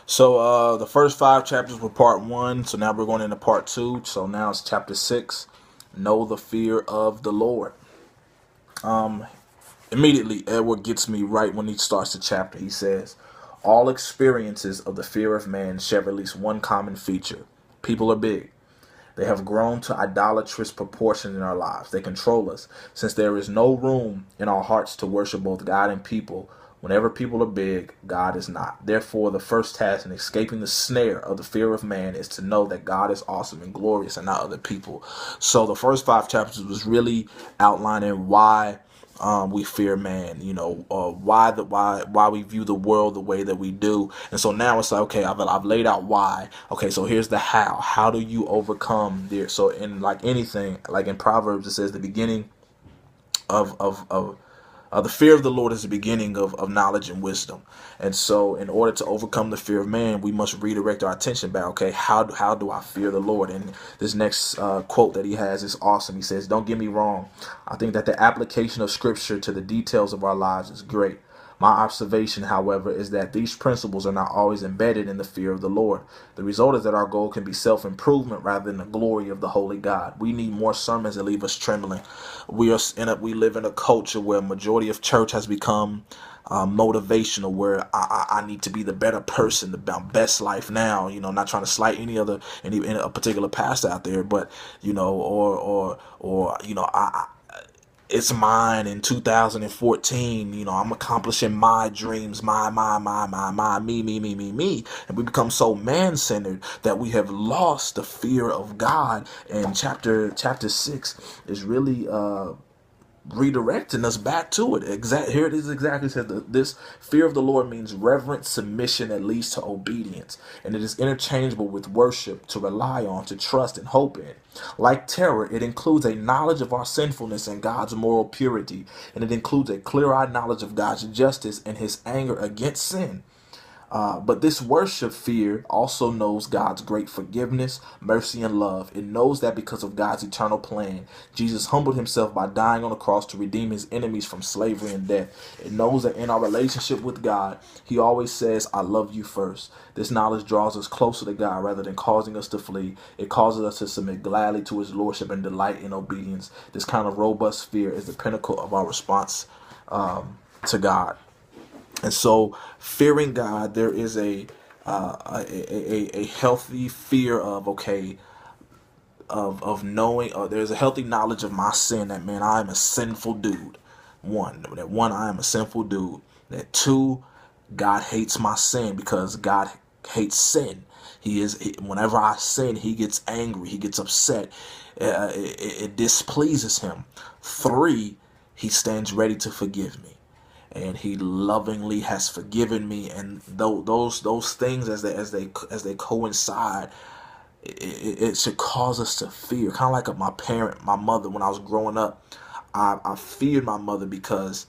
So the first 5 chapters were part 1. So now we're going into part 2. So now it's chapter 6. Know the fear of the Lord. Immediately, Edward gets me right when he starts the chapter. He says, all experiences of the fear of man share at least one common feature. People are big. They have grown to idolatrous proportion in our lives. They control us. Since there is no room in our hearts to worship both God and people, whenever people are big, God is not. Therefore, the first task in escaping the snare of the fear of man is to know that God is awesome and glorious and not other people. So the first 5 chapters was really outlining why we fear man, why we view the world the way that we do. And so now it's like, okay, I've laid out why. Okay, so here's the how do you overcome there. So in like anything, like in Proverbs, it says the beginning of the fear of the Lord is the beginning of knowledge and wisdom. And so in order to overcome the fear of man, we must redirect our attention back. Okay, how do I fear the Lord? And this next quote that he has is awesome. He says, don't get me wrong. I think that the application of scripture to the details of our lives is great. My observation, however, is that these principles are not always embedded in the fear of the Lord. The result is that our goal can be self-improvement rather than the glory of the holy God. We need more sermons that leave us trembling. We live in a culture where a majority of church has become motivational, where I need to be the better person, the best life now. Not trying to slight any a particular pastor out there, but I it's mine in 2014. I'm accomplishing my dreams, my, me. And we become so man-centered that we have lost the fear of God. And chapter 6 is really redirecting us back to it. Here it is exactly said. This fear of the Lord means reverent submission that leads to obedience, and it is interchangeable with worship, to rely on, to trust and hope in. Like terror, it includes a knowledge of our sinfulness and God's moral purity, and it includes a clear-eyed knowledge of God's justice and his anger against sin. But this worship fear also knows God's great forgiveness, mercy, and love. It knows that because of God's eternal plan, Jesus humbled himself by dying on the cross to redeem his enemies from slavery and death. It knows that in our relationship with God, he always says, I love you first. This knowledge draws us closer to God rather than causing us to flee. It causes us to submit gladly to his lordship and delight in obedience. This kind of robust fear is the pinnacle of our response to God. And so, fearing God, there is a healthy fear of knowing. There's a healthy knowledge of my sin. That, man, I am a sinful dude. I am a sinful dude. That two, God hates my sin because God hates sin. Whenever I sin, he gets angry. He gets upset. It displeases him. 3, he stands ready to forgive me, and he lovingly has forgiven me. And those things, as they coincide, it should cause us to fear. Kind of like my mother. When I was growing up, I feared my mother because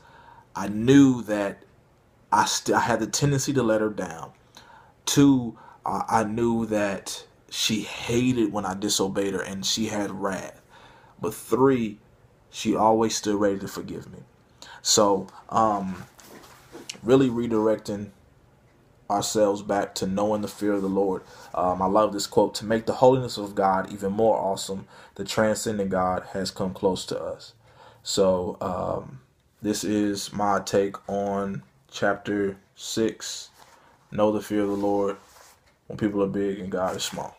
I knew that I had the tendency to let her down. 2, I knew that she hated when I disobeyed her, and she had wrath. But 3, she always stood ready to forgive me. So, really redirecting ourselves back to knowing the fear of the Lord. I love this quote: to make the holiness of God even more awesome, the transcendent God has come close to us. So, this is my take on chapter 6. Know the fear of the Lord when people are big and God is small.